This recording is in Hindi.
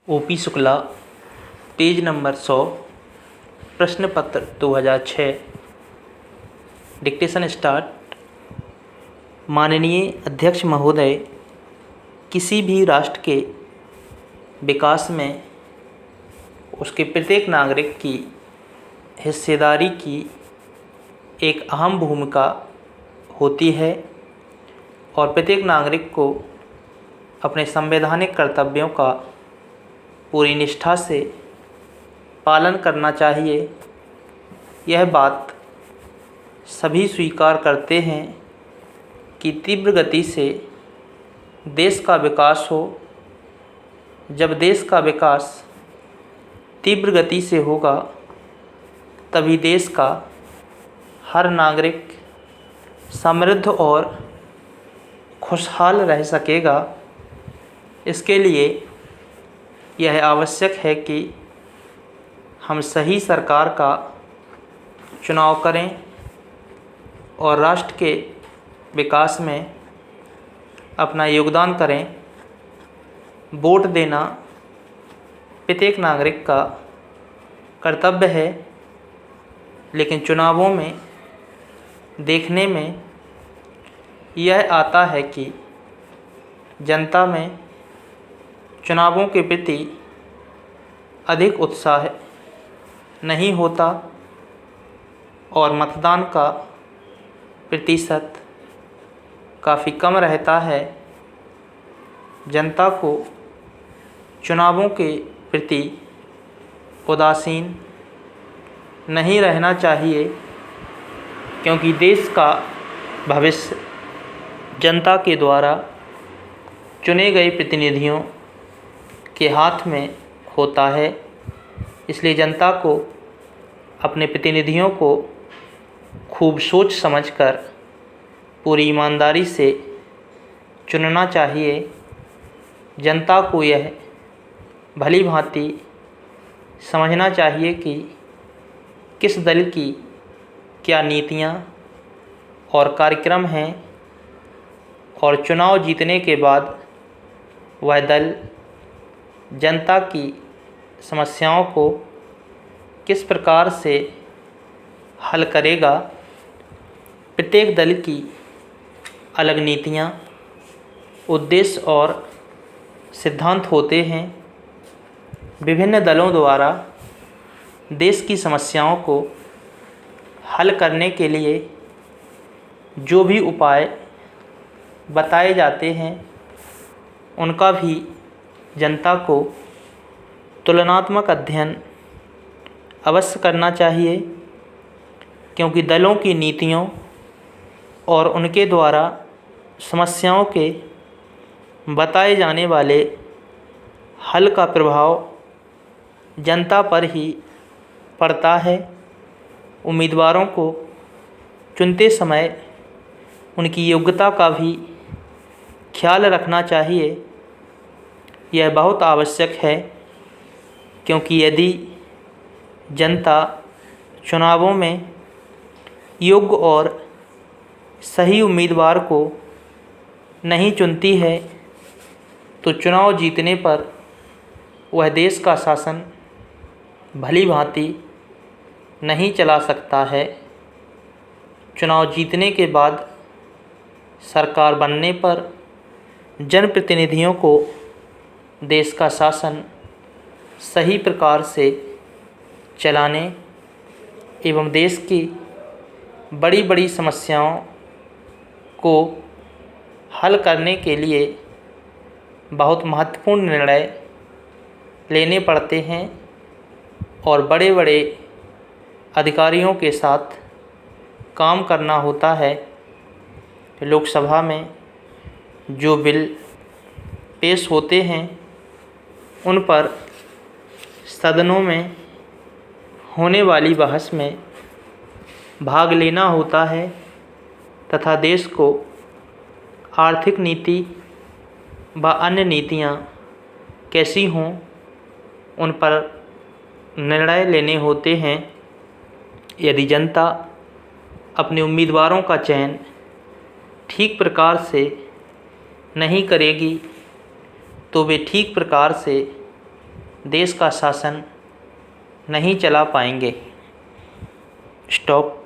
ओपी शुक्ला, पेज नंबर 100, प्रश्न पत्र 2006। Dictation start. माननीय अध्यक्ष महोदय, किसी भी राष्ट्र के विकास में उसके प्रत्येक नागरिक की हिस्सेदारी की एक अहम भूमिका होती है और प्रत्येक नागरिक को अपने संवैधानिक कर्तव्यों का पूरी निष्ठा से पालन करना चाहिए। यह बात सभी स्वीकार करते हैं कि तीव्र गति से देश का विकास हो। जब देश का विकास तीव्र गति से होगा तभी देश का हर नागरिक समृद्ध और खुशहाल रह सकेगा। इसके लिए यह आवश्यक है कि हम सही सरकार का चुनाव करें और राष्ट्र के विकास में अपना योगदान करें। वोट देना प्रत्येक नागरिक का कर्तव्य है, लेकिन चुनावों में देखने में यह आता है कि जनता में चुनावों के प्रति अधिक उत्साह नहीं होता और मतदान का प्रतिशत काफ़ी कम रहता है। जनता को चुनावों के प्रति उदासीन नहीं रहना चाहिए, क्योंकि देश का भविष्य जनता के द्वारा चुने गए प्रतिनिधियों के हाथ में होता है। इसलिए जनता को अपने प्रतिनिधियों को खूब सोच समझकर पूरी ईमानदारी से चुनना चाहिए। जनता को यह भली भांति समझना चाहिए कि किस दल की क्या नीतियाँ और कार्यक्रम हैं और चुनाव जीतने के बाद वह दल जनता की समस्याओं को किस प्रकार से हल करेगा। प्रत्येक दल की अलग नीतियाँ, उद्देश्य और सिद्धांत होते हैं। विभिन्न दलों द्वारा देश की समस्याओं को हल करने के लिए जो भी उपाय बताए जाते हैं उनका भी जनता को तुलनात्मक अध्ययन अवश्य करना चाहिए, क्योंकि दलों की नीतियों और उनके द्वारा समस्याओं के बताए जाने वाले हल का प्रभाव जनता पर ही पड़ता है। उम्मीदवारों को चुनते समय उनकी योग्यता का भी ख्याल रखना चाहिए। यह बहुत आवश्यक है, क्योंकि यदि जनता चुनावों में योग्य और सही उम्मीदवार को नहीं चुनती है तो चुनाव जीतने पर वह देश का शासन भली भांति नहीं चला सकता है। चुनाव जीतने के बाद सरकार बनने पर जनप्रतिनिधियों को देश का शासन सही प्रकार से चलाने एवं देश की बड़ी बड़ी समस्याओं को हल करने के लिए बहुत महत्वपूर्ण निर्णय लेने पड़ते हैं और बड़े बड़े अधिकारियों के साथ काम करना होता है। लोकसभा में जो बिल पेश होते हैं उन पर सदनों में होने वाली बहस में भाग लेना होता है तथा देश को आर्थिक नीति व अन्य नीतियाँ कैसी हों उन पर निर्णय लेने होते हैं। यदि जनता अपने उम्मीदवारों का चयन ठीक प्रकार से नहीं करेगी तो वे ठीक प्रकार से देश का शासन नहीं चला पाएंगे। स्टॉप।